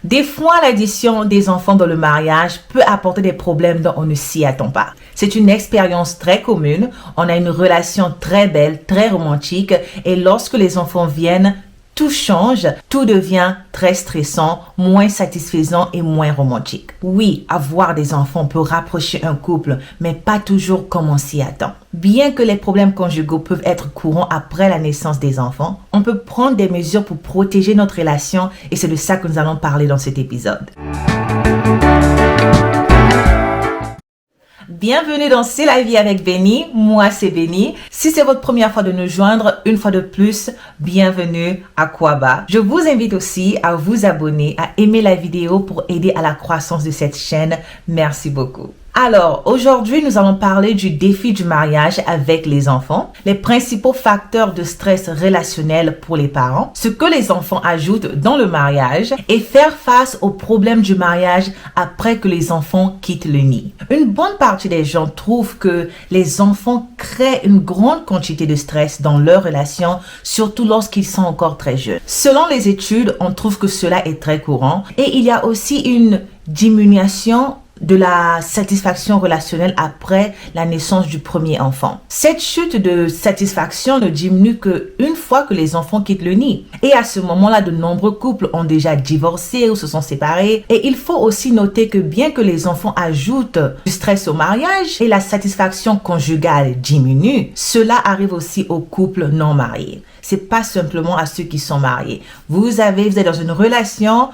Des fois, l'addition des enfants dans le mariage peut apporter des problèmes dont on ne s'y attend pas. C'est une expérience très commune. On a une relation très belle, très romantique et lorsque les enfants viennent, tout change, tout devient très stressant, moins satisfaisant et moins romantique. Oui, avoir des enfants peut rapprocher un couple, mais pas toujours comme on s'y attend. Bien que les problèmes conjugaux peuvent être courants après la naissance des enfants, on peut prendre des mesures pour protéger notre relation et c'est de ça que nous allons parler dans cet épisode. Bienvenue dans C'est la vie avec Béni, moi c'est Béni. Si c'est votre première fois de nous joindre, une fois de plus, bienvenue à Kwaba. Je vous invite aussi à vous abonner, à aimer la vidéo pour aider à la croissance de cette chaîne. Merci beaucoup. Alors, aujourd'hui, nous allons parler du défi du mariage avec les enfants, les principaux facteurs de stress relationnel pour les parents, ce que les enfants ajoutent dans le mariage et faire face aux problèmes du mariage après que les enfants quittent le nid. Une bonne partie des gens trouvent que les enfants créent une grande quantité de stress dans leur relation, surtout lorsqu'ils sont encore très jeunes. Selon les études, on trouve que cela est très courant et il y a aussi une diminution de la satisfaction relationnelle après la naissance du premier enfant. Cette chute de satisfaction ne diminue qu'une fois que les enfants quittent le nid. Et à ce moment-là, de nombreux couples ont déjà divorcé ou se sont séparés. Et il faut aussi noter que bien que les enfants ajoutent du stress au mariage et la satisfaction conjugale diminue, cela arrive aussi aux couples non mariés. C'est pas simplement à ceux qui sont mariés. Vous êtes dans une relation,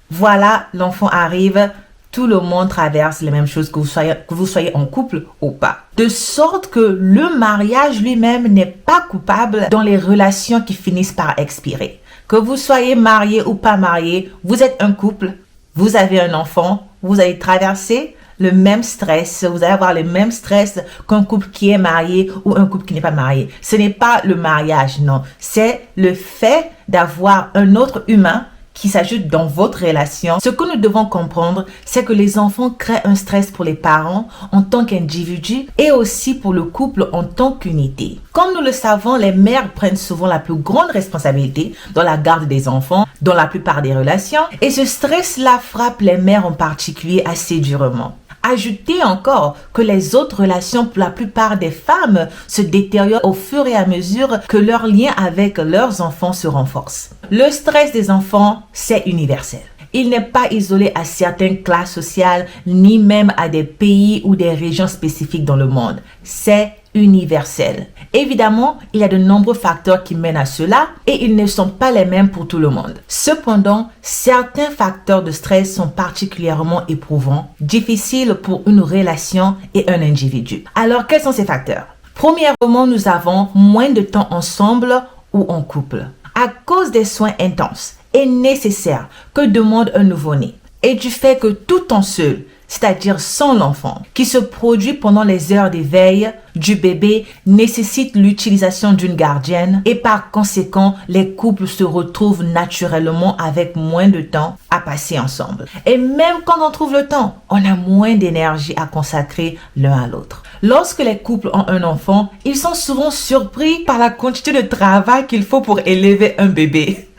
voilà, l'enfant arrive, tout le monde traverse les mêmes choses que vous soyez en couple ou pas. De sorte que le mariage lui-même n'est pas coupable dans les relations qui finissent par expirer. Que vous soyez marié ou pas marié, vous êtes un couple, vous avez un enfant, vous allez traverser le même stress, vous allez avoir le même stress qu'un couple qui est marié ou un couple qui n'est pas marié. Ce n'est pas le mariage, non. C'est le fait d'avoir un autre humain qui s'ajoute dans votre relation. Ce que nous devons comprendre, c'est que les enfants créent un stress pour les parents en tant qu'individus et aussi pour le couple en tant qu'unité. Comme nous le savons, les mères prennent souvent la plus grande responsabilité dans la garde des enfants, dans la plupart des relations, et ce stress-là frappe les mères en particulier assez durement. Ajoutez encore que les autres relations pour la plupart des femmes se détériorent au fur et à mesure que leur lien avec leurs enfants se renforce. Le stress des enfants, c'est universel. Il n'est pas isolé à certaines classes sociales, ni même à des pays ou des régions spécifiques dans le monde. C'est universel. Évidemment, il y a de nombreux facteurs qui mènent à cela et ils ne sont pas les mêmes pour tout le monde. Cependant, certains facteurs de stress sont particulièrement éprouvants, difficiles pour une relation et un individu. Alors, quels sont ces facteurs? Premièrement, nous avons moins de temps ensemble ou en couple. À cause des soins intenses et nécessaires que demande un nouveau-né et du fait que tout temps seul, c'est-à-dire sans l'enfant, qui se produit pendant les heures d'éveil du bébé, nécessite l'utilisation d'une gardienne et par conséquent, les couples se retrouvent naturellement avec moins de temps à passer ensemble. Et même quand on trouve le temps, on a moins d'énergie à consacrer l'un à l'autre. Lorsque les couples ont un enfant, ils sont souvent surpris par la quantité de travail qu'il faut pour élever un bébé.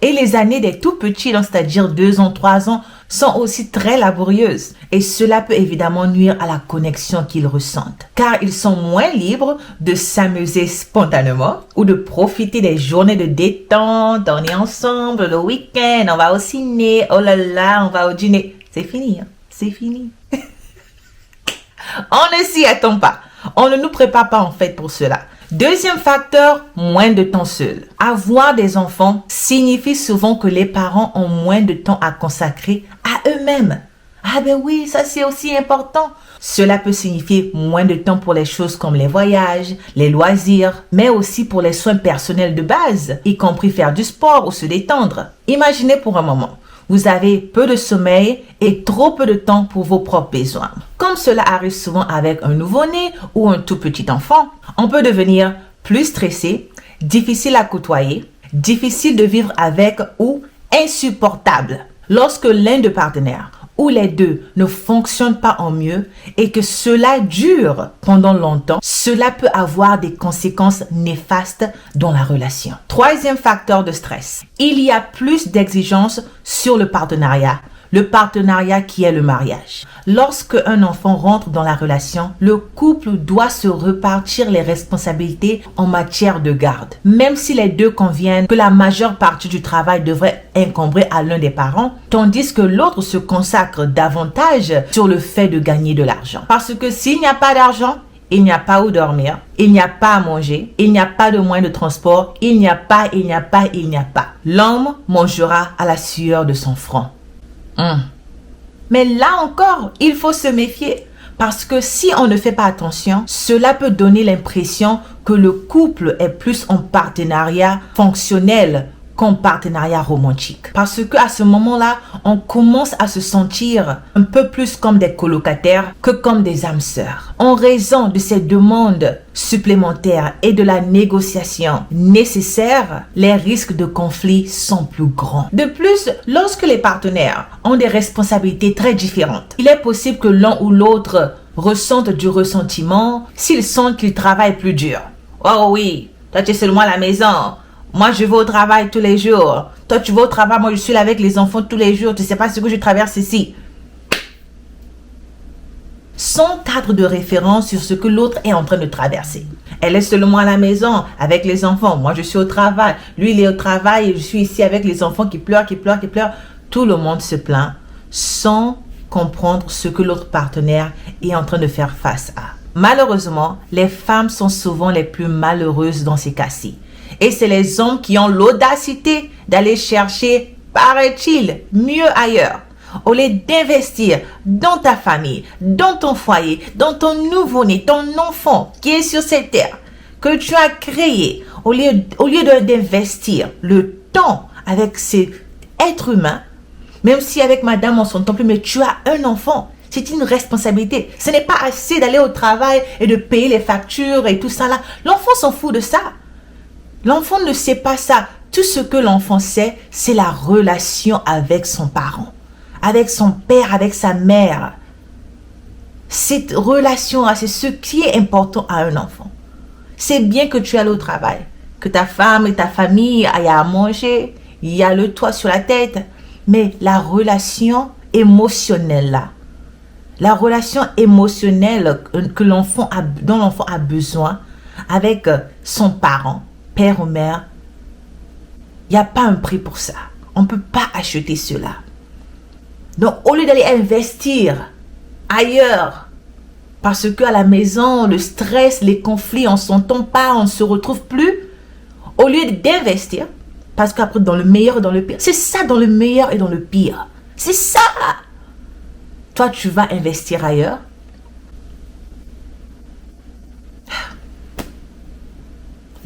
Et les années des tout petits, c'est-à-dire 2 ans, 3 ans, sont aussi très laborieuses. Et cela peut évidemment nuire à la connexion qu'ils ressentent. Car ils sont moins libres de s'amuser spontanément ou de profiter des journées de détente. On est ensemble le week-end, on va au ciné, oh là là, on va au dîner. C'est fini, hein? C'est fini. On ne s'y attend pas. On ne nous prépare pas en fait pour cela. Deuxième facteur, moins de temps seul. Avoir des enfants signifie souvent que les parents ont moins de temps à consacrer à eux-mêmes. Ah ben oui, ça c'est aussi important. Cela peut signifier moins de temps pour les choses comme les voyages, les loisirs, mais aussi pour les soins personnels de base, y compris faire du sport ou se détendre. Imaginez pour un moment. Vous avez peu de sommeil et trop peu de temps pour vos propres besoins. Comme cela arrive souvent avec un nouveau-né ou un tout petit enfant, on peut devenir plus stressé, difficile à côtoyer, difficile de vivre avec ou insupportable lorsque l'un des partenaires où les deux ne fonctionnent pas en mieux et que cela dure pendant longtemps, cela peut avoir des conséquences néfastes dans la relation. Troisième facteur de stress. Il y a plus d'exigences sur le partenariat qui est le mariage. Lorsque un enfant rentre dans la relation, le couple doit se repartir les responsabilités en matière de garde. Même si les deux conviennent que la majeure partie du travail devrait incomber à l'un des parents, tandis que l'autre se consacre davantage sur le fait de gagner de l'argent. Parce que s'il n'y a pas d'argent, il n'y a pas où dormir, il n'y a pas à manger, il n'y a pas de moyen de transport, il n'y a pas. L'homme mangera à la sueur de son front. Mais là encore, il faut se méfier parce que si on ne fait pas attention, cela peut donner l'impression que le couple est plus en partenariat fonctionnel qu'en partenariat romantique. Parce que à ce moment-là, on commence à se sentir un peu plus comme des colocataires que comme des âmes sœurs. En raison de ces demandes supplémentaires et de la négociation nécessaire, les risques de conflit sont plus grands. De plus, lorsque les partenaires ont des responsabilités très différentes, il est possible que l'un ou l'autre ressente du ressentiment s'ils sentent qu'ils travaillent plus dur. Oh oui, toi tu es seulement à la maison. Moi, je vais au travail tous les jours. Toi, tu vas au travail. Moi, je suis là avec les enfants tous les jours. Tu ne sais pas ce que je traverse ici. Sans cadre de référence sur ce que l'autre est en train de traverser. Elle est seulement à la maison avec les enfants. Moi, je suis au travail. Lui, il est au travail et je suis ici avec les enfants qui pleurent. Tout le monde se plaint sans comprendre ce que l'autre partenaire est en train de faire face à. Malheureusement, les femmes sont souvent les plus malheureuses dans ces cas-ci. Et c'est les hommes qui ont l'audacité d'aller chercher, paraît-il, mieux ailleurs. Au lieu d'investir dans ta famille, dans ton foyer, dans ton nouveau-né, ton enfant qui est sur cette terre, que tu as créé, au lieu d'investir le temps avec ces êtres humains, même si avec madame on s'entend plus, mais tu as un enfant. C'est une responsabilité. Ce n'est pas assez d'aller au travail et de payer les factures et tout ça là. L'enfant s'en fout de ça. L'enfant ne sait pas ça. Tout ce que l'enfant sait, c'est la relation avec son parent, avec son père, avec sa mère. Cette relation-là, c'est ce qui est important à un enfant. C'est bien que tu ailles au travail, que ta femme et ta famille aillent à manger, il y a le toit sur la tête, mais la relation émotionnelle là, la relation émotionnelle dont l'enfant a besoin avec son parent, père ou mère, il n'y a pas un prix pour ça. On ne peut pas acheter cela. Donc, au lieu d'aller investir ailleurs, parce qu'à la maison, le stress, les conflits, on ne s'entend pas, on ne se retrouve plus, au lieu d'investir, parce qu'après, dans le meilleur et dans le pire, c'est ça, dans le meilleur et dans le pire. C'est ça. Toi, tu vas investir ailleurs.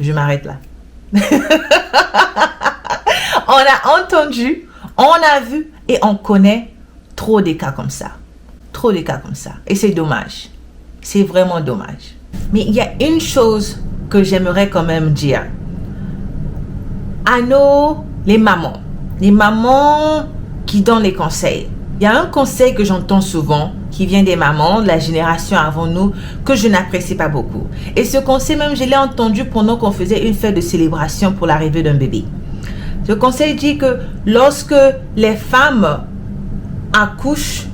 Je m'arrête là. On a entendu, on a vu et on connaît trop des cas comme ça. Trop des cas comme ça. Et c'est dommage. C'est vraiment dommage. Mais il y a une chose que j'aimerais quand même dire. À les mamans qui donnent les conseils. Il y a un conseil que j'entends souvent qui vient des mamans de la génération avant nous que je n'apprécie pas beaucoup. Et ce conseil même, je l'ai entendu pendant qu'on faisait une fête de célébration pour l'arrivée d'un bébé. Ce conseil dit que lorsque les femmes accouchent,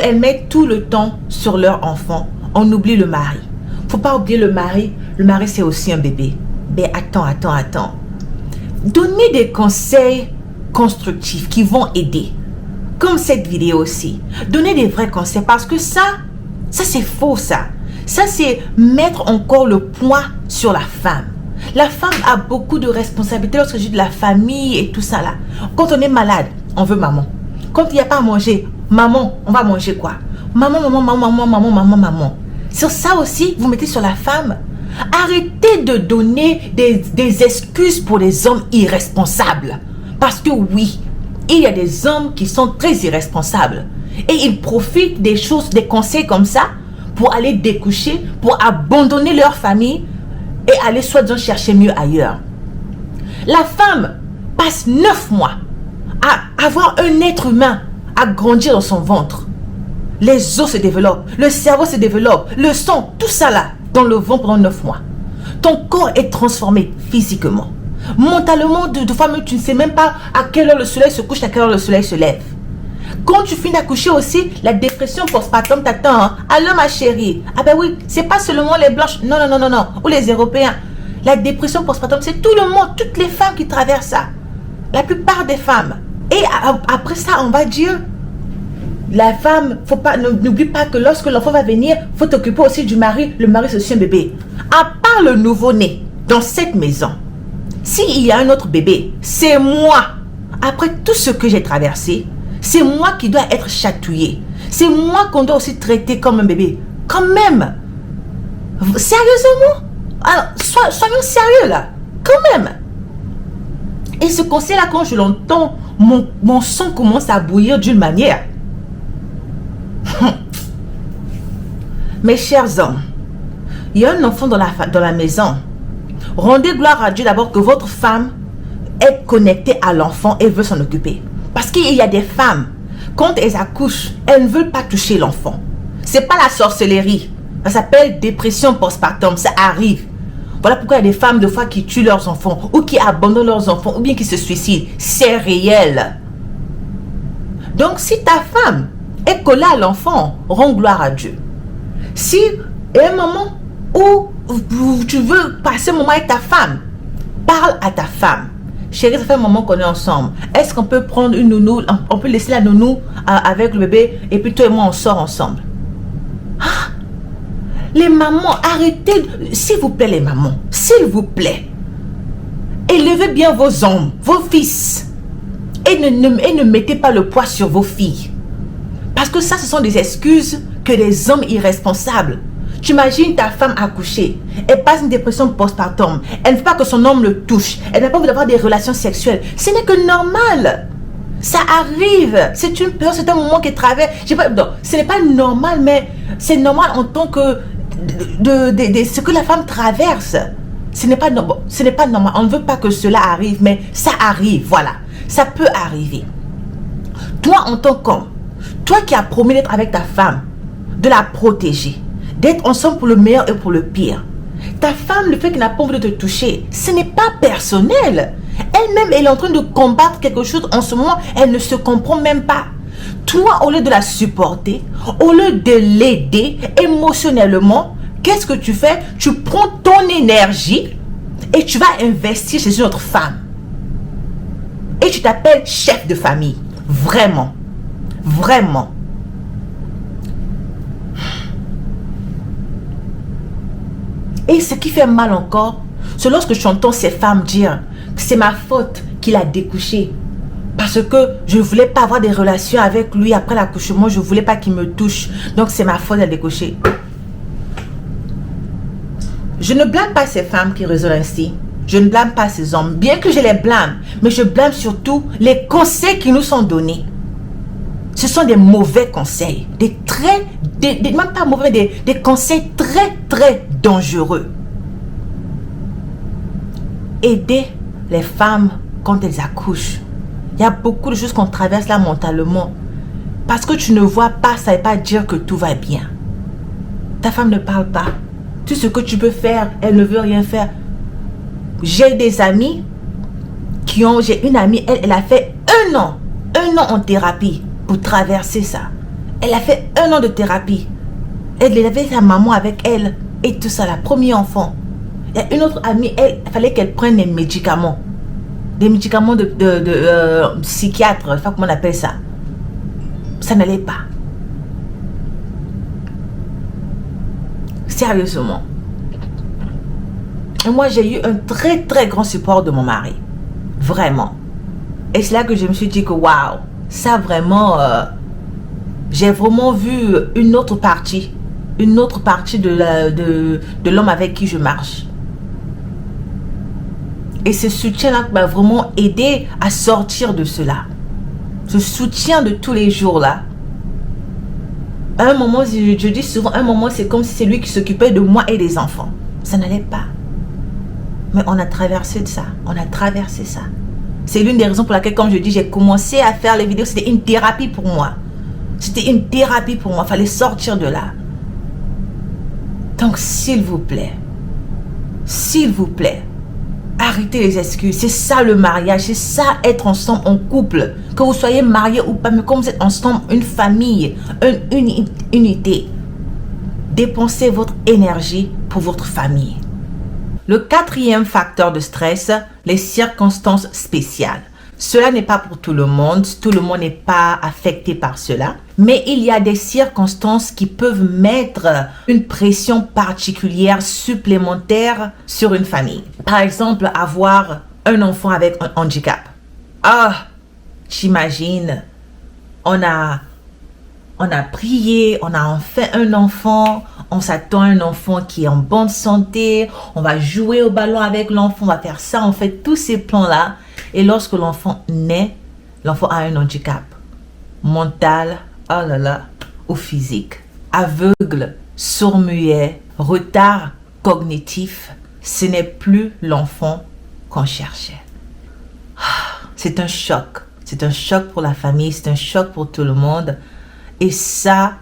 elles mettent tout le temps sur leur enfant. On oublie le mari. Faut pas oublier le mari. Le mari, c'est aussi un bébé. Mais attends. Donnez des conseils constructifs qui vont aider. Comme cette vidéo aussi. Donnez des vrais conseils parce que ça c'est faux ça. Ça c'est mettre encore le poids sur la femme. La femme a beaucoup de responsabilités lorsque j'ai de la famille et tout ça là. Quand on est malade, on veut maman. Quand il n'y a pas à manger, maman, on va manger quoi? Maman. Sur ça aussi, vous mettez sur la femme. Arrêtez de donner des excuses pour les hommes irresponsables. Parce que oui, il y a des hommes qui sont très irresponsables. Et ils profitent des choses, des conseils comme ça pour aller découcher, pour abandonner leur famille et aller soi-disant chercher mieux ailleurs. La femme passe 9 mois à avoir un être humain à grandir dans son ventre. Les os se développent, le cerveau se développe, le sang, tout ça là, dans le ventre pendant 9 mois. Ton corps est transformé physiquement. Mentalement, de fois même, tu ne sais même pas à quelle heure le soleil se couche, à quelle heure le soleil se lève. Quand tu finis d'accoucher aussi, la dépression postpartum t'attend. Hein? Allô ma chérie. Ah ben oui, c'est pas seulement les blanches, non, ou les Européens. La dépression postpartum, c'est tout le monde, toutes les femmes qui traversent ça. La plupart des femmes. Et après ça, on va dire, la femme, n'oublie pas que lorsque l'enfant va venir, il faut t'occuper aussi du mari. Le mari, c'est aussi un bébé. À part le nouveau-né, dans cette maison, s'il y a un autre bébé, c'est moi. Après tout ce que j'ai traversé, c'est moi qui dois être chatouillé. C'est moi qu'on doit aussi traiter comme un bébé. Quand même. Sérieusement. Alors, soyons sérieux là. Quand même. Et ce conseil-là, quand je l'entends, mon sang commence à bouillir d'une manière. Mes chers hommes, il y a un enfant dans la maison. Rendez gloire à Dieu d'abord que votre femme est connectée à l'enfant et veut s'en occuper. Parce qu'il y a des femmes, quand elles accouchent, elles ne veulent pas toucher l'enfant. C'est pas la sorcellerie. Ça s'appelle dépression postpartum. Ça arrive. Voilà pourquoi il y a des femmes de fois qui tuent leurs enfants ou qui abandonnent leurs enfants ou bien qui se suicident. C'est réel. Donc si ta femme est collée à l'enfant, rends gloire à Dieu. Si il y a un moment où tu veux passer un moment avec ta femme, parle à ta femme. Chérie, ça fait un moment qu'on est ensemble. Est-ce qu'on peut prendre une nounou, on peut laisser la nounou avec le bébé et puis toi et moi on sort ensemble? Ah, les mamans, arrêtez, s'il vous plaît les mamans, s'il vous plaît, élevez bien vos hommes, vos fils et ne mettez pas le poids sur vos filles. Parce que ça, ce sont des excuses que les hommes irresponsables. Tu imagines ta femme accouchée, elle passe une dépression postpartum, elle ne veut pas que son homme le touche, elle n'a pas envie d'avoir des relations sexuelles. Ce n'est que normal. Ça arrive. C'est une peur, c'est un moment qui traverse. Non, ce n'est pas normal, mais c'est normal en tant que ce que la femme traverse. Ce n'est pas normal. On ne veut pas que cela arrive, mais ça arrive. Voilà. Ça peut arriver. Toi, en tant qu'homme, toi qui as promis d'être avec ta femme, de la protéger, d'être ensemble pour le meilleur et pour le pire. Ta femme, le fait qu'elle n'a pas envie de te toucher, ce n'est pas personnel. Elle-même, elle est en train de combattre quelque chose en ce moment, elle ne se comprend même pas. Toi, au lieu de la supporter, au lieu de l'aider émotionnellement, qu'est-ce que tu fais? Tu prends ton énergie et tu vas investir chez une autre femme. Et tu t'appelles chef de famille. Vraiment. Vraiment. Et ce qui fait mal encore, c'est lorsque j'entends ces femmes dire que c'est ma faute qu'il a découché. Parce que je ne voulais pas avoir des relations avec lui après l'accouchement. Je ne voulais pas qu'il me touche. Donc c'est ma faute d'être découché. Je ne blâme pas ces femmes qui raisonnent ainsi. Je ne blâme pas ces hommes. Bien que je les blâme. Mais je blâme surtout les conseils qui nous sont donnés. Ce sont des mauvais conseils. Même pas mauvais, mais des conseils très, très dangereux. Aider les femmes quand elles accouchent. Il y a beaucoup de choses qu'on traverse là mentalement. Parce que tu ne vois pas, ça ne veut pas dire que tout va bien. Ta femme ne parle pas. Tout ce que tu peux faire, elle ne veut rien faire. J'ai des amis j'ai une amie, elle a fait un an en thérapie pour traverser ça. Elle a fait 1 an de thérapie. Elle avait sa maman avec elle et tout ça, la première enfant. Il y a une autre amie, il fallait qu'elle prenne des médicaments. Des médicaments de psychiatre, je ne sais pas comment on appelle ça. Ça n'allait pas. Sérieusement. Et moi, j'ai eu un très très grand support de mon mari. Vraiment. Et c'est là que je me suis dit que waouh, ça vraiment, j'ai vraiment vu une autre partie de l'homme avec qui je marche. Et ce soutien-là m'a vraiment aidé à sortir de cela. Ce soutien de tous les jours là. À un moment, je dis souvent, un moment c'est comme si c'est lui qui s'occupait de moi et des enfants. Ça n'allait pas. Mais on a traversé de ça. On a traversé ça. C'est l'une des raisons pour laquelle, comme je dis, j'ai commencé à faire les vidéos. C'était une thérapie pour moi. C'était une thérapie pour moi. Il fallait sortir de là. Donc, s'il vous plaît, arrêtez les excuses. C'est ça le mariage. C'est ça être ensemble en couple. Que vous soyez mariés ou pas, mais comme vous êtes ensemble, une famille, une unité. Dépensez votre énergie pour votre famille. Le quatrième facteur de stress, les circonstances spéciales. Cela n'est pas pour tout le monde n'est pas affecté par cela, mais il y a des circonstances qui peuvent mettre une pression particulière supplémentaire sur une famille. Par exemple, avoir un enfant avec un handicap. Ah, j'imagine, on a prié, on a enfin un enfant, on s'attend à un enfant qui est en bonne santé, on va jouer au ballon avec l'enfant, on va faire ça, on fait tous ces plans-là. Et lorsque l'enfant naît, l'enfant a un handicap mental, oh là là, ou physique. Aveugle, sourd-muet, retard cognitif, ce n'est plus l'enfant qu'on cherchait. C'est un choc. C'est un choc pour la famille, c'est un choc pour tout le monde. Et ça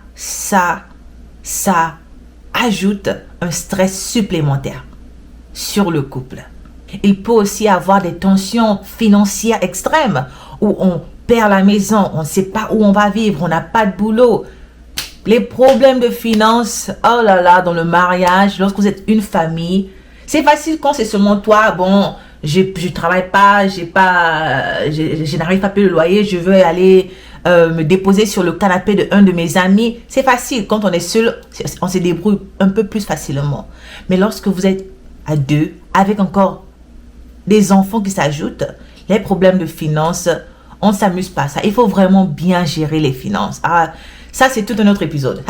ajoute un stress supplémentaire sur le couple. Il peut aussi avoir des tensions financières extrêmes où on perd la maison, on ne sait pas où on va vivre, on n'a pas de boulot. Les problèmes de finances, oh là là, dans le mariage, lorsque vous êtes une famille, c'est facile quand c'est seulement toi, bon, je travaille pas, je n'arrive pas à payer le loyer, je veux aller me déposer sur le canapé de un de mes amis. C'est facile, quand on est seul, on se débrouille un peu plus facilement. Mais lorsque vous êtes à deux, avec encore des enfants qui s'ajoutent, les problèmes de finances, on ne s'amuse pas. Ça, il faut vraiment bien gérer les finances. Ah, ça, c'est tout un autre épisode.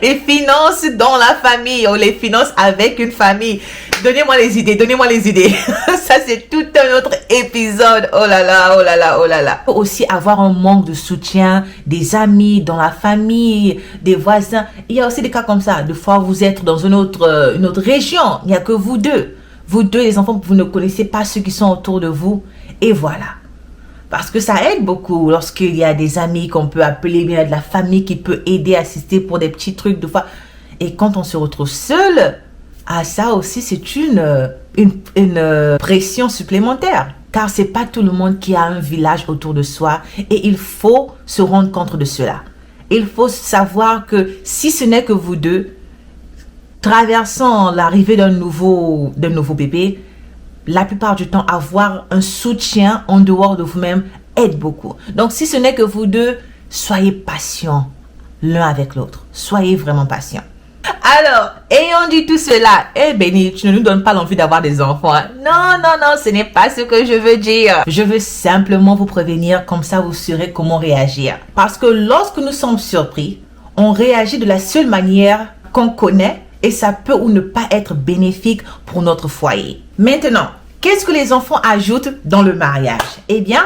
Les finances dans la famille ou les finances avec une famille. Donnez-moi les idées. Ça, c'est tout un autre épisode. Oh là là. Il faut aussi avoir un manque de soutien des amis, dans la famille, des voisins. Il y a aussi des cas comme ça. Des fois, vous êtes dans une autre région. Il n'y a que vous deux. Vous deux, les enfants, vous ne connaissez pas ceux qui sont autour de vous. Et voilà. Parce que ça aide beaucoup lorsqu'il y a des amis qu'on peut appeler, bien de la famille qui peut aider, assister pour des petits trucs de fois. Et quand on se retrouve seul, ah, ça aussi c'est une pression supplémentaire. Car c'est pas tout le monde qui a un village autour de soi et il faut se rendre compte de cela. Il faut savoir que si ce n'est que vous deux, traversant l'arrivée d'un nouveau bébé, la plupart du temps, avoir un soutien en dehors de vous-même aide beaucoup. Donc, si ce n'est que vous deux, soyez patients l'un avec l'autre. Soyez vraiment patients. Alors, ayant dit tout cela, Béni, tu ne nous donnes pas l'envie d'avoir des enfants. Hein? Non, ce n'est pas ce que je veux dire. Je veux simplement vous prévenir, comme ça vous saurez comment réagir. Parce que lorsque nous sommes surpris, on réagit de la seule manière qu'on connaît et ça peut ou ne pas être bénéfique pour notre foyer. Maintenant, qu'est-ce que les enfants ajoutent dans le mariage? Eh bien,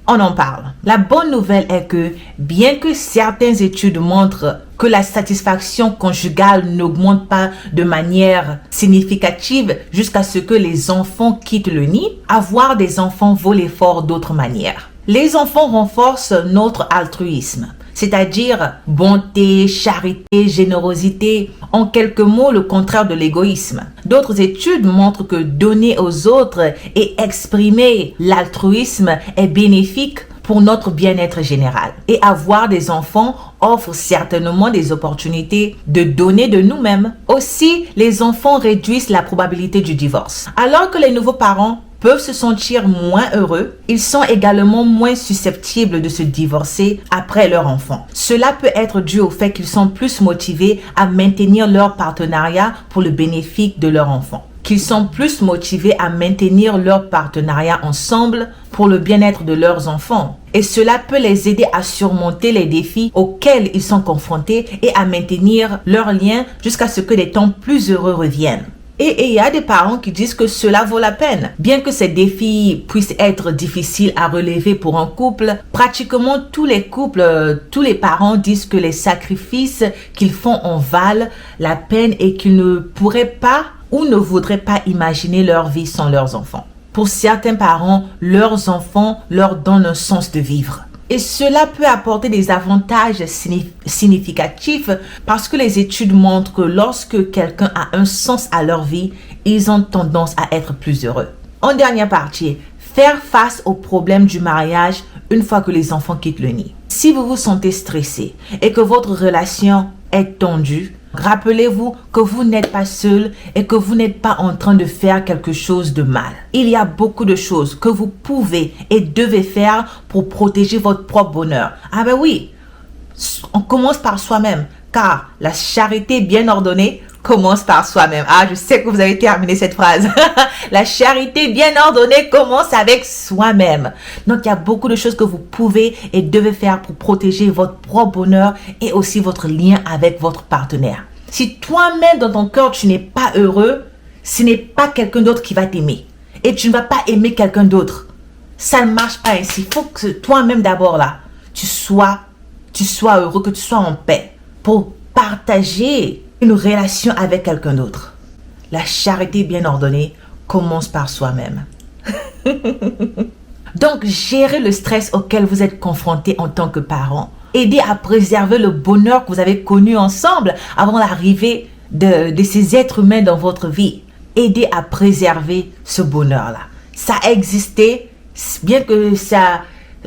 on en parle. La bonne nouvelle est que, bien que certaines études montrent que la satisfaction conjugale n'augmente pas de manière significative jusqu'à ce que les enfants quittent le nid, avoir des enfants vaut l'effort d'autres manières. Les enfants renforcent notre altruisme, c'est-à-dire bonté, charité, générosité, en quelques mots le contraire de l'égoïsme. D'autres études montrent que donner aux autres et exprimer l'altruisme est bénéfique pour notre bien-être général. Et avoir des enfants offre certainement des opportunités de donner de nous-mêmes. Aussi, les enfants réduisent la probabilité du divorce. Alors que les nouveaux parents peuvent se sentir moins heureux, ils sont également moins susceptibles de se divorcer après leur enfant. Cela peut être dû au fait qu'ils sont plus motivés à maintenir leur partenariat pour le bénéfice de leur enfant. Qu'ils sont plus motivés à maintenir leur partenariat ensemble pour le bien-être de leurs enfants. Et cela peut les aider à surmonter les défis auxquels ils sont confrontés et à maintenir leur lien jusqu'à ce que des temps plus heureux reviennent. Et il y a des parents qui disent que cela vaut la peine. Bien que ces défis puissent être difficiles à relever pour un couple, pratiquement tous les couples, tous les parents disent que les sacrifices qu'ils font en valent la peine et qu'ils ne pourraient pas ou ne voudraient pas imaginer leur vie sans leurs enfants. Pour certains parents, leurs enfants leur donnent un sens de vivre. Et cela peut apporter des avantages significatifs parce que les études montrent que lorsque quelqu'un a un sens à leur vie, ils ont tendance à être plus heureux. En dernière partie, faire face aux problèmes du mariage une fois que les enfants quittent le nid. Si vous vous sentez stressé et que votre relation est tendue, rappelez-vous que vous n'êtes pas seul et que vous n'êtes pas en train de faire quelque chose de mal. Il y a beaucoup de choses que vous pouvez et devez faire pour protéger votre propre bonheur. Ah ben oui, on commence par soi-même, car la charité bien ordonnée commence par soi-même. Ah, je sais que vous avez terminé cette phrase. La charité bien ordonnée commence avec soi-même. Donc, il y a beaucoup de choses que vous pouvez et devez faire pour protéger votre propre bonheur et aussi votre lien avec votre partenaire. Si toi-même, dans ton cœur, tu n'es pas heureux, ce n'est pas quelqu'un d'autre qui va t'aimer. Et tu ne vas pas aimer quelqu'un d'autre. Ça ne marche pas ainsi. Il faut que toi-même d'abord là, tu sois heureux, que tu sois en paix pour partager une relation avec quelqu'un d'autre. La charité bien ordonnée commence par soi-même. Donc, gérer le stress auquel vous êtes confronté en tant que parent. Aider à préserver le bonheur que vous avez connu ensemble avant l'arrivée de ces êtres humains dans votre vie. Aider à préserver ce bonheur-là. Ça a existé, bien que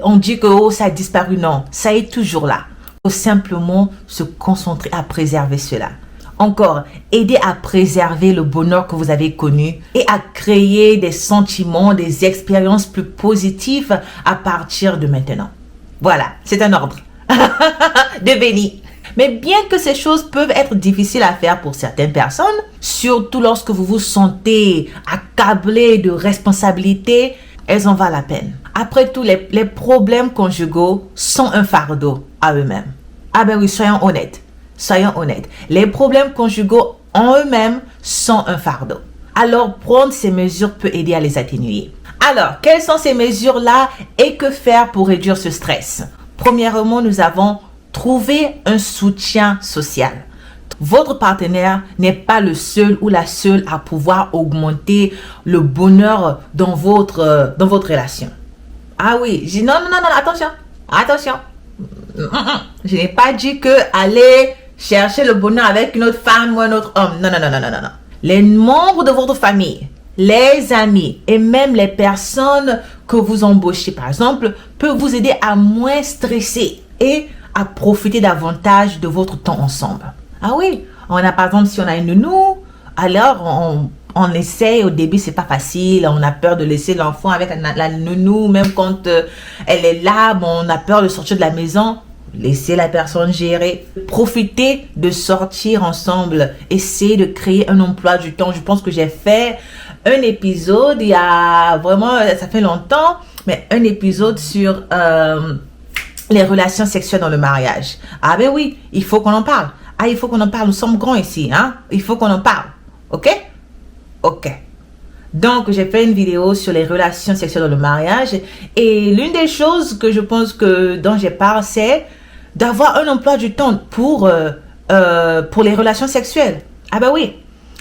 on dit que ça a disparu. Non, ça est toujours là. Il faut simplement se concentrer à préserver cela. Encore, aider à préserver le bonheur que vous avez connu et à créer des sentiments, des expériences plus positives à partir de maintenant. Voilà, c'est un ordre de béni. Mais bien que ces choses peuvent être difficiles à faire pour certaines personnes, surtout lorsque vous vous sentez accablé de responsabilités, elles en valent la peine. Après tout, les problèmes conjugaux sont un fardeau à eux-mêmes. Ah ben oui, soyons honnêtes. Soyons honnêtes, les problèmes conjugaux en eux-mêmes sont un fardeau. Alors, prendre ces mesures peut aider à les atténuer. Alors, quelles sont ces mesures-là et que faire pour réduire ce stress? Premièrement, nous avons trouvé un soutien social. Votre partenaire n'est pas le seul ou la seule à pouvoir augmenter le bonheur dans votre relation. Ah oui, je dis non, attention. Je n'ai pas dit que aller chercher le bonheur avec une autre femme ou un autre homme. Non. Les membres de votre famille, les amis et même les personnes que vous embauchez, par exemple, peuvent vous aider à moins stresser et à profiter davantage de votre temps ensemble. Ah oui, on a par exemple, si on a une nounou, alors on essaie, au début c'est pas facile, on a peur de laisser l'enfant avec la nounou, même quand elle est là, on a peur de sortir de la maison. Laissez la personne gérer. Profitez de sortir ensemble. Essayez de créer un emploi du temps. Je pense que j'ai fait un épisode, il y a vraiment, ça fait longtemps, mais un épisode sur les relations sexuelles dans le mariage. Ah ben oui, il faut qu'on en parle. Ah, il faut qu'on en parle. Nous sommes grands ici, hein. Il faut qu'on en parle. Ok. Donc, j'ai fait une vidéo sur les relations sexuelles dans le mariage. Et l'une des choses que je pense dont je parle, c'est d'avoir un emploi du temps pour les relations sexuelles. Ah ben oui.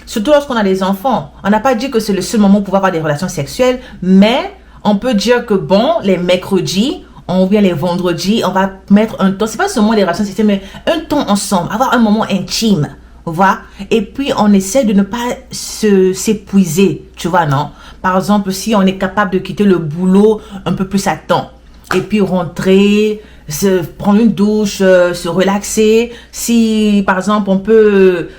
Surtout lorsqu'on a des enfants. On n'a pas dit que c'est le seul moment pour pouvoir avoir des relations sexuelles. Mais on peut dire que bon, les mercredis, ou bien les vendredis, on va mettre un temps. C'est pas seulement les relations sexuelles, mais un temps ensemble. Avoir un moment intime. Voilà. Et puis, on essaie de ne pas s'épuiser, tu vois, non? Par exemple, si on est capable de quitter le boulot un peu plus à temps, et puis rentrer, prendre une douche, se relaxer. Si, par exemple, on peut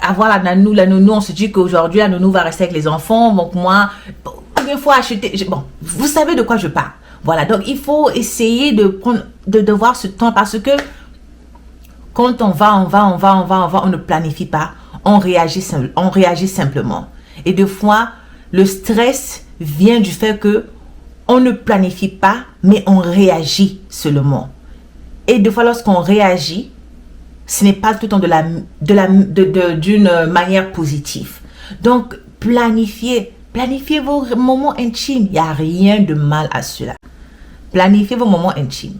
avoir la nounou, on se dit qu'aujourd'hui, la nounou va rester avec les enfants. Donc, moi, il faut acheter. Bon, vous savez de quoi je parle. Voilà. Donc, il faut essayer de voir ce temps parce que quand on ne planifie pas, on réagit simplement. Et des fois, le stress vient du fait que on ne planifie pas, mais on réagit seulement. Et des fois, lorsqu'on réagit, ce n'est pas tout le temps d'une manière positive. Donc, planifiez vos moments intimes. Il n'y a rien de mal à cela. Planifiez vos moments intimes.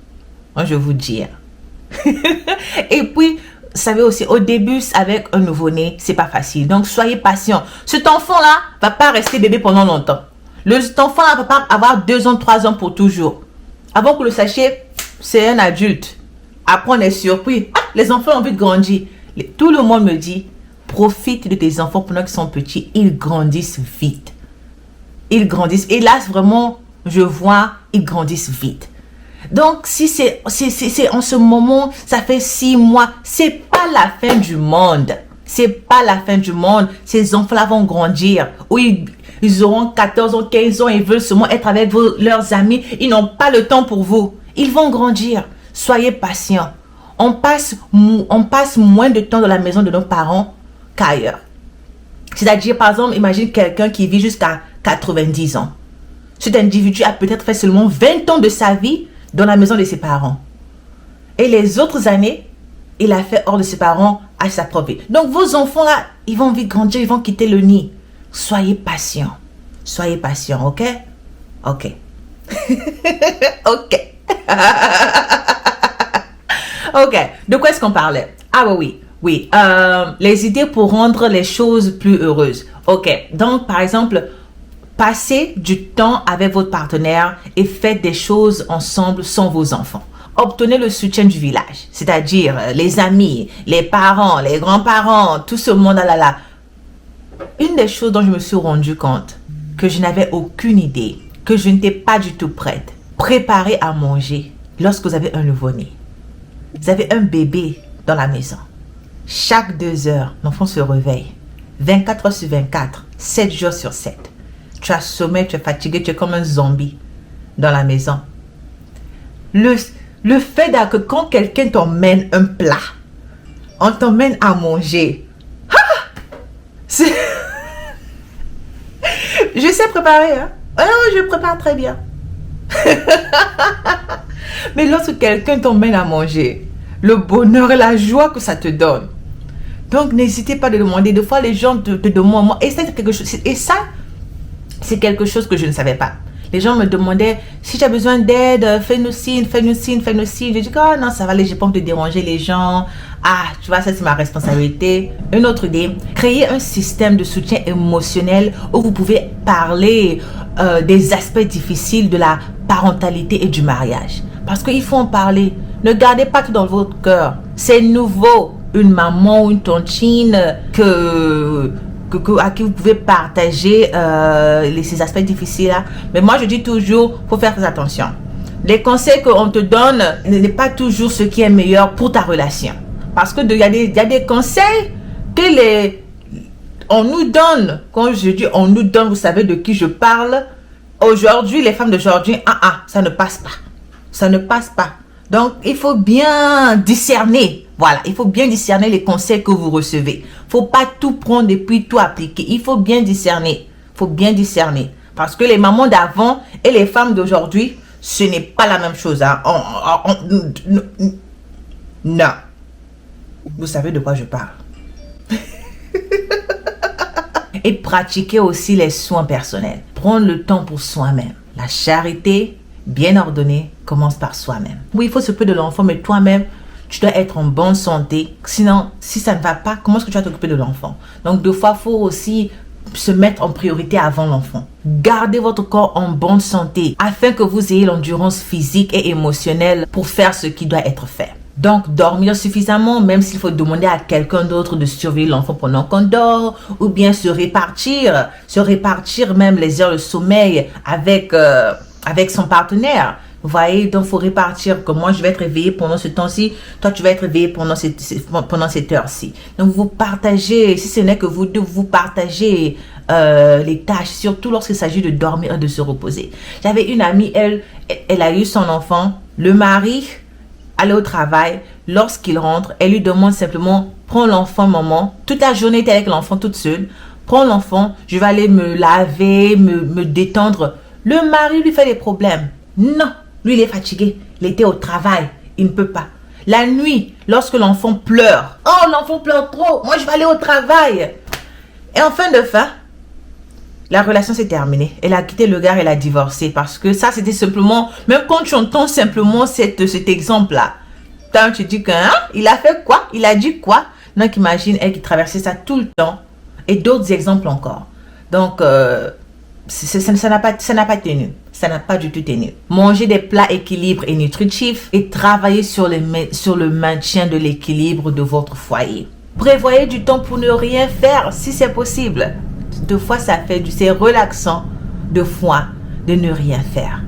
Moi, je vous dis. Et puis, vous savez aussi, au début, avec un nouveau-né, c'est pas facile. Donc, soyez patient. Cet enfant-là va pas rester bébé pendant longtemps. L'enfant ne va pas avoir 2 ans, 3 ans pour toujours. Avant que vous le sachiez, c'est un adulte. Après, on est surpris. Ah, les enfants ont envie de grandir. Tout le monde me dit, profite de tes enfants pendant qu'ils sont petits. Ils grandissent vite. Ils grandissent. Et là, vraiment, je vois, ils grandissent vite. Donc, si c'est en ce moment, ça fait 6 mois, c'est pas la fin du monde. C'est pas la fin du monde. Ces enfants-là vont grandir. Oui, ils auront 14 ans, 15 ans, ils veulent seulement être avec leurs amis. Ils n'ont pas le temps pour vous. Ils vont grandir. Soyez patients. On passe moins de temps dans la maison de nos parents qu'ailleurs. C'est-à-dire, par exemple, imagine quelqu'un qui vit jusqu'à 90 ans. Cet individu a peut-être fait seulement 20 ans de sa vie dans la maison de ses parents. Et les autres années, il a fait hors de ses parents à sa propre vie. Donc, vos enfants là, ils vont vite grandir, ils vont quitter le nid. Soyez patients. Soyez patients, ok? Ok. Ok. Ok. De quoi est-ce qu'on parlait? Ah oui. Les idées pour rendre les choses plus heureuses. Ok. Donc, par exemple, passez du temps avec votre partenaire et faites des choses ensemble sans vos enfants. Obtenez le soutien du village, c'est-à-dire les amis, les parents, les grands-parents, tout ce monde là. Une des choses dont je me suis rendu compte, que je n'avais aucune idée, que je n'étais pas du tout prête. Préparez à manger lorsque vous avez un nouveau-né. Vous avez un bébé dans la maison. Chaque 2 heures, l'enfant se réveille. 24 heures sur 24, 7 jours sur 7. Tu as sommeil, tu es fatigué, tu es comme un zombie dans la maison. Le fait que quand quelqu'un t'emmène un plat, on t'emmène à manger. Je sais préparer, hein? Oh, je prépare très bien. Mais lorsque quelqu'un t'emmène à manger, le bonheur et la joie que ça te donne. Donc, n'hésitez pas à demander. Des fois, les gens te demandent, et ça, c'est quelque chose que je ne savais pas. Les gens me demandaient, si tu as besoin d'aide, fais-nous signe. Je dis, oh non, ça va aller, j'ai pas envie de déranger les gens. Ah, tu vois, ça c'est ma responsabilité. Une autre idée, créer un système de soutien émotionnel où vous pouvez parler des aspects difficiles de la parentalité et du mariage. Parce qu'il faut en parler. Ne gardez pas tout dans votre cœur. C'est nouveau. Une maman ou une tontine à qui vous pouvez partager ces aspects difficiles là. Mais moi je dis toujours, faut faire très attention. Les conseils qu'on te donne n'est pas toujours ce qui est meilleur pour ta relation. Parce que il y a des conseils que on nous donne. Quand je dis on nous donne, vous savez de qui je parle. Aujourd'hui, les femmes d'aujourd'hui, ça ne passe pas. Ça ne passe pas. Donc, il faut bien discerner. Voilà, il faut bien discerner les conseils que vous recevez. Faut pas tout prendre et puis tout appliquer. Il faut bien discerner. Faut bien discerner. Parce que les mamans d'avant et les femmes d'aujourd'hui, ce n'est pas la même chose. Hein. Non. Vous savez de quoi je parle. Et pratiquer aussi les soins personnels. Prendre le temps pour soi-même. La charité bien ordonnée commence par soi-même. Oui, il faut s'occuper de l'enfant, mais toi-même, tu dois être en bonne santé. Sinon, si ça ne va pas, comment est-ce que tu vas t'occuper de l'enfant? Donc, deux fois, il faut aussi se mettre en priorité avant l'enfant. Gardez votre corps en bonne santé afin que vous ayez l'endurance physique et émotionnelle pour faire ce qui doit être fait. Donc, dormir suffisamment, même s'il faut demander à quelqu'un d'autre de surveiller l'enfant pendant qu'on dort, ou bien se répartir même les heures de sommeil avec son partenaire. Vous voyez, donc il faut répartir que moi je vais être réveillé pendant ce temps-ci, toi tu vas être réveillé pendant cette heure-ci. Donc vous partagez, si ce n'est que vous deux, vous partagez les tâches, surtout lorsqu'il s'agit de dormir et de se reposer. J'avais une amie, elle a eu son enfant, le mari allait au travail, lorsqu'il rentre, elle lui demande simplement, prends l'enfant maman, toute la journée elle est avec l'enfant toute seule, prends l'enfant, je vais aller me laver, me détendre. Le mari lui fait des problèmes. Non, lui il est fatigué, il était au travail, il ne peut pas. La nuit, lorsque l'enfant pleure, oh l'enfant pleure trop, moi je vais aller au travail. Et en fin de fin, la relation s'est terminée. Elle a quitté le gars, elle a divorcé parce que ça c'était simplement, même quand tu entends simplement cet exemple-là, tu te dis que il a fait quoi, il a dit quoi. Donc imagine elle qui traversait ça tout le temps et d'autres exemples encore. Donc ça n'a pas tenu. Ça n'a pas du tout tenu. Manger des plats équilibrés et nutritifs et travailler sur le maintien de l'équilibre de votre foyer. Prévoyez du temps pour ne rien faire si c'est possible. Deux fois, c'est relaxant de fois de ne rien faire.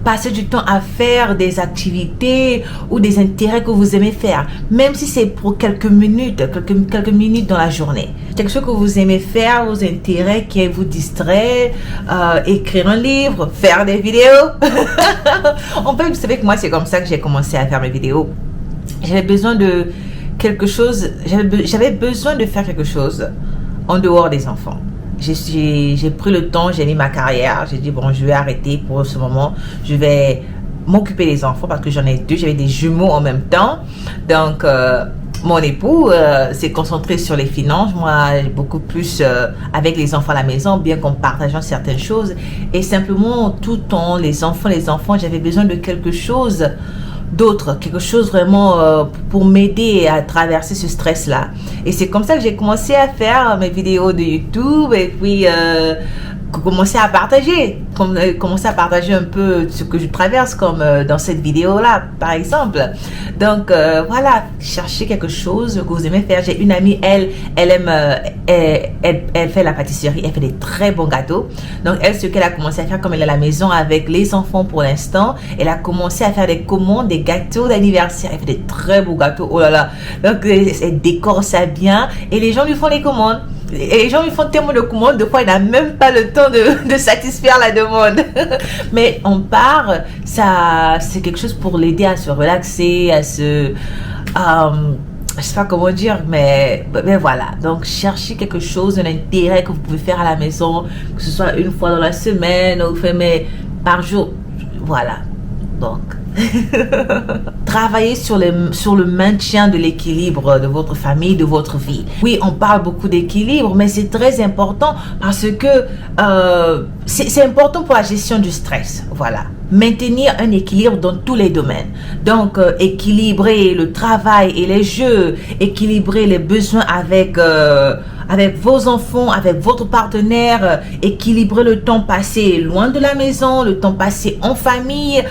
Passez du temps à faire des activités ou des intérêts que vous aimez faire, même si c'est pour quelques minutes dans la journée. Quelque chose que vous aimez faire, vos intérêts qui vous distraient, écrire un livre, faire des vidéos. En fait, vous savez que moi, c'est comme ça que j'ai commencé à faire mes vidéos. J'avais besoin de quelque chose, j'avais besoin de faire quelque chose en dehors des enfants. J'ai pris le temps, j'ai mis ma carrière, j'ai dit bon, je vais arrêter pour ce moment, je vais m'occuper des enfants parce que j'en ai deux, j'avais des jumeaux en même temps. Donc mon époux s'est concentré sur les finances, moi beaucoup plus avec les enfants à la maison, bien qu'en partageant certaines choses. Et simplement tout le temps, les enfants, j'avais besoin de quelque chose d'autre, quelque chose vraiment pour m'aider à traverser ce stress-là. Et c'est comme ça que j'ai commencé à faire mes vidéos de YouTube et puis commencer à partager un peu ce que je traverse comme dans cette vidéo-là, par exemple. Donc, voilà, cherchez quelque chose que vous aimez faire. J'ai une amie, elle fait la pâtisserie, elle fait des très bons gâteaux. Donc, elle, ce qu'elle a commencé à faire, comme elle est à la maison avec les enfants pour l'instant, elle a commencé à faire des commandes, des gâteaux d'anniversaire. Elle fait des très beaux gâteaux, oh là là. Donc, elle décore ça bien et les gens lui font les commandes. Et les gens lui font tellement de commandes, de fois il n'a même pas le temps de satisfaire la demande. Mais on part, ça c'est quelque chose pour l'aider à se relaxer, à se... je sais pas comment dire, mais voilà. Donc, cherchez quelque chose, un intérêt que vous pouvez faire à la maison, que ce soit une fois dans la semaine ou mais par jour. Voilà. Donc, travaillez sur le maintien de l'équilibre de votre famille, de votre vie. Oui, on parle beaucoup d'équilibre, mais c'est très important parce que c'est important pour la gestion du stress. Voilà. Maintenir un équilibre dans tous les domaines. Donc, équilibrer le travail et les jeux, équilibrer les besoins avec vos enfants, avec votre partenaire, équilibrer le temps passé loin de la maison, le temps passé en famille,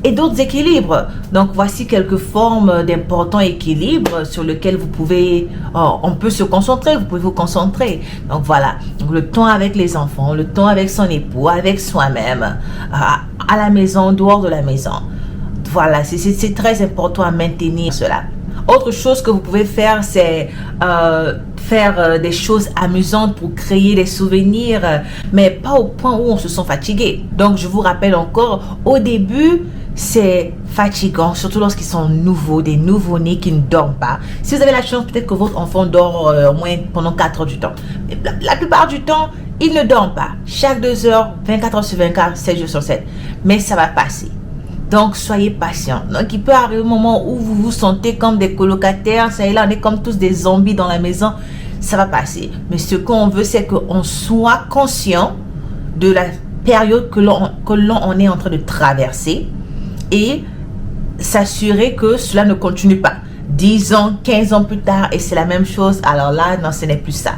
et d'autres équilibres. Donc voici quelques formes d'importants équilibres sur lesquels vous pouvez, on peut se concentrer, vous pouvez vous concentrer. Donc voilà, donc, le temps avec les enfants, le temps avec son époux, avec soi-même, à la maison, dehors de la maison. Voilà, c'est très important à maintenir cela. Autre chose que vous pouvez faire, c'est faire des choses amusantes pour créer des souvenirs, mais pas au point où on se sent fatigué. Donc, je vous rappelle encore, au début, c'est fatigant, surtout lorsqu'ils sont nouveaux, des nouveau-nés qui ne dorment pas. Si vous avez la chance, peut-être que votre enfant dort au moins pendant 4 heures du temps. La plupart du temps, il ne dort pas. Chaque 2 heures, 24 heures sur 24, 7 jours sur 7. Mais ça va passer. Donc, soyez patient. Donc, il peut arriver un moment où vous vous sentez comme des colocataires. Ça y est, là, on est comme tous des zombies dans la maison. Ça va passer. Mais ce qu'on veut, c'est qu'on soit conscient de la période que l'on est en train de traverser et s'assurer que cela ne continue pas. 10 ans, 15 ans plus tard, et c'est la même chose. Alors là, non, ce n'est plus ça.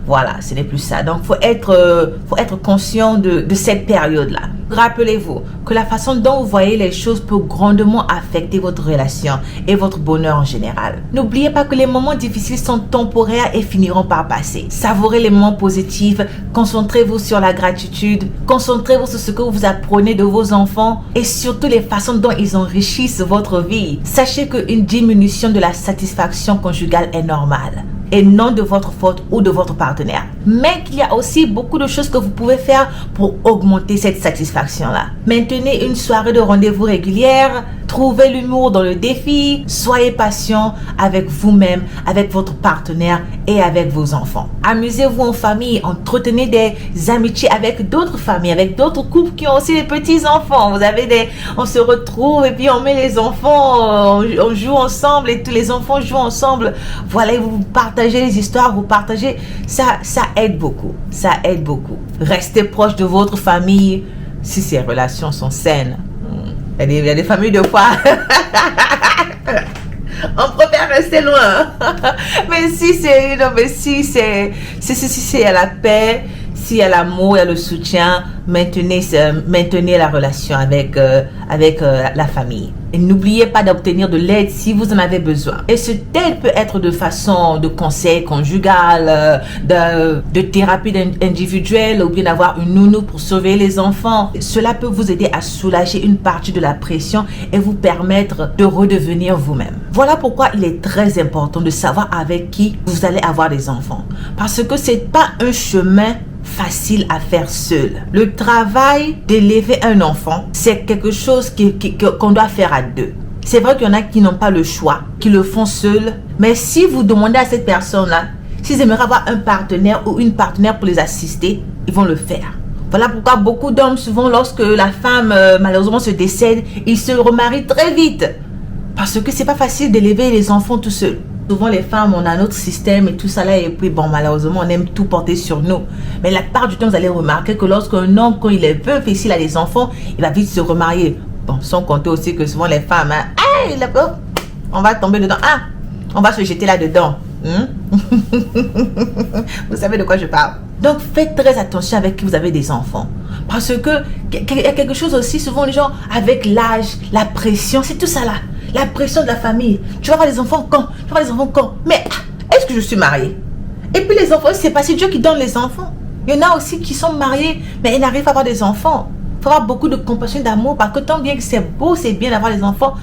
Voilà, ce n'est plus ça. Donc, faut être conscient de cette période-là. Rappelez-vous que la façon dont vous voyez les choses peut grandement affecter votre relation et votre bonheur en général. N'oubliez pas que les moments difficiles sont temporaires et finiront par passer. Savourez les moments positifs, concentrez-vous sur la gratitude, concentrez-vous sur ce que vous apprenez de vos enfants et surtout les façons dont ils enrichissent votre vie. Sachez qu'une diminution de la satisfaction conjugale est normale et non de votre faute ou de votre partenaire. Mais qu'il y a aussi beaucoup de choses que vous pouvez faire pour augmenter cette satisfaction-là. Maintenez une soirée de rendez-vous régulière, trouvez l'humour dans le défi, soyez patient avec vous-même, avec votre partenaire et avec vos enfants. Amusez-vous en famille, entretenez des amitiés avec d'autres familles, avec d'autres couples qui ont aussi des petits-enfants. On se retrouve et puis on met les enfants, on joue ensemble et tous les enfants jouent ensemble. Voilà, vous partagez les histoires, vous partagez, ça aide beaucoup, ça aide beaucoup. Restez proche de votre famille si ces relations sont saines. Il y a des familles de fois, On préfère rester loin. Mais si c'est, non, mais si c'est la paix, s'il y a l'amour, il y a le soutien, maintenez la relation avec la famille. Et n'oubliez pas d'obtenir de l'aide si vous en avez besoin. Et cette aide peut être de façon de conseil conjugal, de thérapie individuelle ou bien d'avoir une nounou pour sauver les enfants. Cela peut vous aider à soulager une partie de la pression et vous permettre de redevenir vous-même. Voilà pourquoi il est très important de savoir avec qui vous allez avoir des enfants. Parce que c'est pas un chemin facile à faire seul. Le travail d'élever un enfant, c'est quelque chose qu'on doit faire à deux. C'est vrai qu'il y en a qui n'ont pas le choix, qui le font seuls, mais si vous demandez à cette personne-là s'ils aimeraient avoir un partenaire ou une partenaire pour les assister, ils vont le faire. Voilà pourquoi beaucoup d'hommes, souvent lorsque la femme malheureusement se décède, ils se remarient très vite. Parce que c'est pas facile d'élever les enfants tout seul. Souvent les femmes, on a notre système et tout ça là, et puis bon, malheureusement on aime tout porter sur nous. Mais la part du temps, vous allez remarquer que lorsqu'un homme, quand il est veuf et s'il a des enfants, il va vite se remarier. Bon, sans compter aussi que souvent les femmes, hein, hey, on va tomber dedans, ah, on va se jeter là-dedans. Vous savez de quoi je parle. Donc faites très attention avec qui vous avez des enfants. Parce que il y a quelque chose aussi, souvent les gens, avec l'âge, la pression, c'est tout ça là. La pression de la famille. Tu vas avoir des enfants quand? Tu vas avoir des enfants quand? Mais est-ce que je suis mariée? Et puis les enfants, c'est pas si Dieu qui donne les enfants. Il y en a aussi qui sont mariés, mais ils n'arrivent pas à avoir des enfants. Il faut avoir beaucoup de compassion et d'amour, parce que tant bien que c'est beau, c'est bien d'avoir des enfants,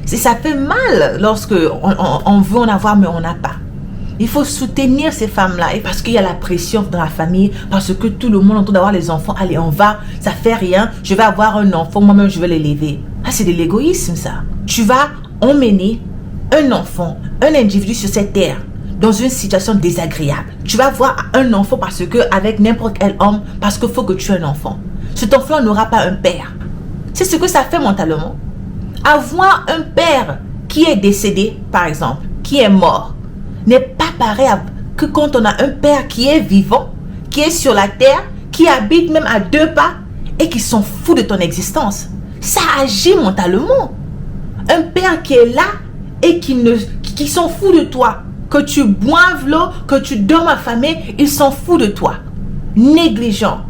ça fait mal lorsque on veut en avoir, mais on n'a pas. Il faut soutenir ces femmes-là, et parce qu'il y a la pression dans la famille, parce que tout le monde entend d'avoir les enfants. Allez, on va, ça fait rien, je vais avoir un enfant, moi-même je vais l'élever. Ah, c'est de l'égoïsme ça. Tu vas emmener un enfant, un individu sur cette terre, dans une situation désagréable. Tu vas voir un enfant parce que, avec n'importe quel homme, parce qu'il faut que tu aies un enfant. Cet enfant n'aura pas un père. C'est ce que ça fait mentalement. Avoir un père qui est décédé, par exemple, qui est mort, n'est pas pareil que quand on a un père qui est vivant, qui est sur la terre, qui habite même à 2 pas et qui s'en fout de ton existence. Ça agit mentalement. Un père qui est là et qui s'en fout de toi, que tu boives l'eau, que tu dormes affamé, il s'en fout de toi. Négligent.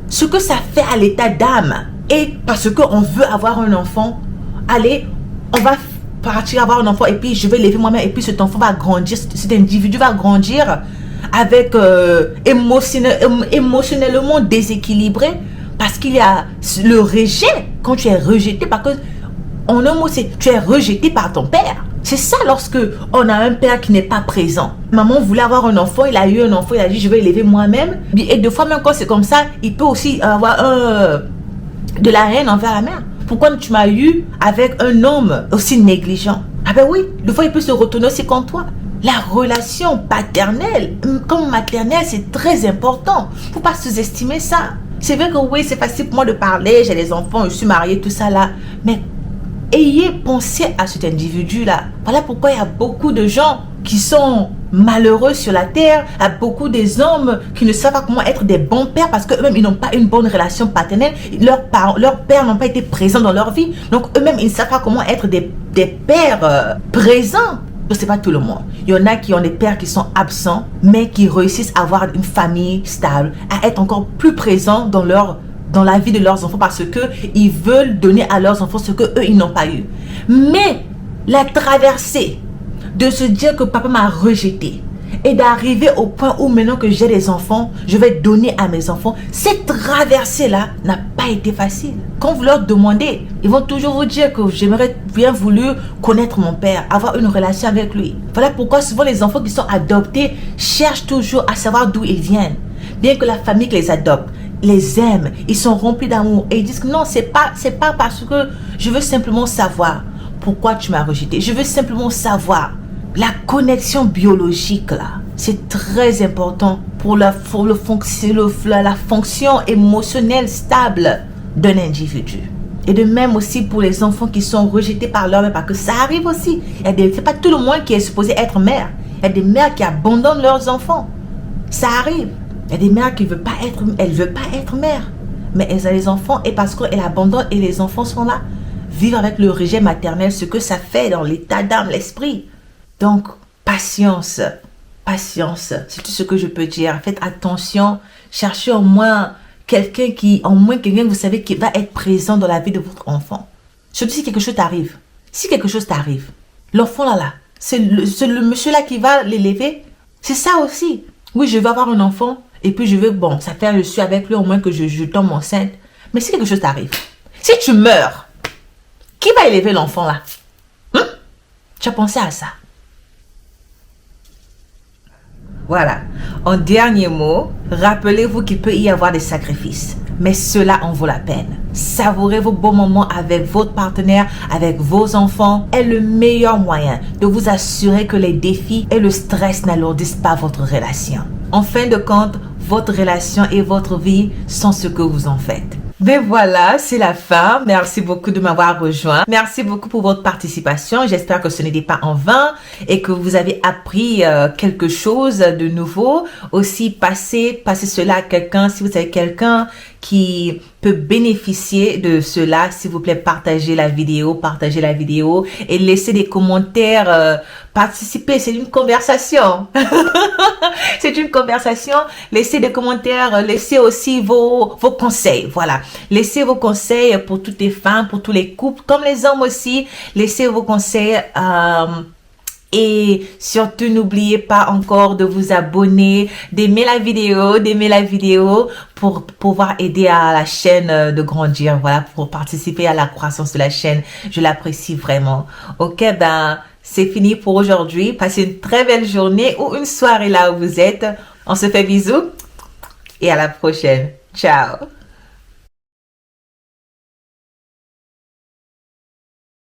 Ce que ça fait à l'état d'âme. Et parce qu'on veut avoir un enfant, allez, on va partir avoir un enfant et puis je vais l'élever moi-même et puis cet enfant va grandir, cet individu va grandir avec émotionnellement déséquilibré parce qu'il y a le rejet. Quand tu es rejeté, parce que en un mot, c'est tu es rejeté par ton père. C'est ça lorsque on a un père qui n'est pas présent. Maman voulait avoir un enfant, il a eu un enfant, il a dit je vais l'élever moi-même. Et des fois même quand c'est comme ça, il peut aussi avoir de la haine envers la mère. Pourquoi tu m'as eu avec un homme aussi négligent? Ah ben oui, des fois il peut se retourner aussi contre toi. La relation paternelle comme maternelle, c'est très important. Faut pas sous-estimer ça. C'est vrai que oui, c'est facile pour moi de parler, j'ai des enfants, je suis mariée, tout ça là. Mais ayez pensé à cet individu-là. Voilà pourquoi il y a beaucoup de gens qui sont malheureux sur la terre. Il y a beaucoup des hommes qui ne savent pas comment être des bons pères parce qu'eux-mêmes, ils n'ont pas une bonne relation paternelle. Leurs pères n'ont pas été présents dans leur vie. Donc, eux-mêmes, ils ne savent pas comment être des pères présents. Donc, ce n'est pas tout le monde. Il y en a qui ont des pères qui sont absents, mais qui réussissent à avoir une famille stable, à être encore plus présents dans la vie de leurs enfants parce qu'ils veulent donner à leurs enfants ce qu'eux, ils n'ont pas eu. Mais la traversée de se dire que papa m'a rejeté et d'arriver au point où maintenant que j'ai des enfants, je vais donner à mes enfants, cette traversée-là n'a pas été facile. Quand vous leur demandez, ils vont toujours vous dire que j'aimerais bien voulu connaître mon père, avoir une relation avec lui. Voilà pourquoi souvent les enfants qui sont adoptés cherchent toujours à savoir d'où ils viennent. Bien que la famille qui les adopte les aime, ils sont remplis d'amour et ils disent que non, c'est pas parce que je veux simplement savoir pourquoi tu m'as rejeté. Je veux simplement savoir. La connexion biologique là, c'est très important pour la fonction émotionnelle stable d'un individu. Et de même aussi pour les enfants qui sont rejetés par leur mère, parce que ça arrive aussi. C'est pas tout le monde qui est supposé être mère. Il y a des mères qui abandonnent leurs enfants. Ça arrive. Il y a des mères qui ne veulent pas être mère. Mais elles ont les enfants et parce qu'elles abandonnent et les enfants sont là. Vivre avec le rejet maternel, ce que ça fait dans l'état d'âme, l'esprit. Donc, patience. Patience, c'est tout ce que je peux dire. Faites attention. Cherchez au moins quelqu'un que vous savez qui va être présent dans la vie de votre enfant. Surtout si quelque chose t'arrive. Si quelque chose t'arrive, l'enfant là, c'est le monsieur là qui va l'élever. C'est ça aussi. Oui, je veux avoir un enfant et puis ça fait je suis avec lui au moins que je tombe enceinte. Mais si quelque chose t'arrive, si tu meurs, qui va élever l'enfant là? Tu as pensé à ça? Voilà. En dernier mot, rappelez-vous qu'il peut y avoir des sacrifices, mais cela en vaut la peine. Savourez vos bons moments avec votre partenaire, avec vos enfants, est le meilleur moyen de vous assurer que les défis et le stress n'alourdissent pas votre relation. En fin de compte, votre relation et votre vie sont ce que vous en faites. Ben voilà, c'est la fin. Merci beaucoup de m'avoir rejoint. Merci beaucoup pour votre participation. J'espère que ce n'était pas en vain et que vous avez appris quelque chose de nouveau. Aussi, passez cela à quelqu'un. Si vous avez quelqu'un qui peut bénéficier de cela, s'il vous plaît, partagez la vidéo et laissez des commentaires. Participez, c'est une conversation. C'est une conversation. Laissez des commentaires, laissez aussi vos conseils. Voilà. Laissez vos conseils pour toutes les femmes, pour tous les couples, comme les hommes aussi. Laissez vos conseils. Et surtout, n'oubliez pas encore de vous abonner, d'aimer la vidéo pour pouvoir aider à la chaîne de grandir. Voilà, pour participer à la croissance de la chaîne. Je l'apprécie vraiment. Ok, c'est fini pour aujourd'hui. Passez une très belle journée ou une soirée là où vous êtes. On se fait bisous et à la prochaine. Ciao.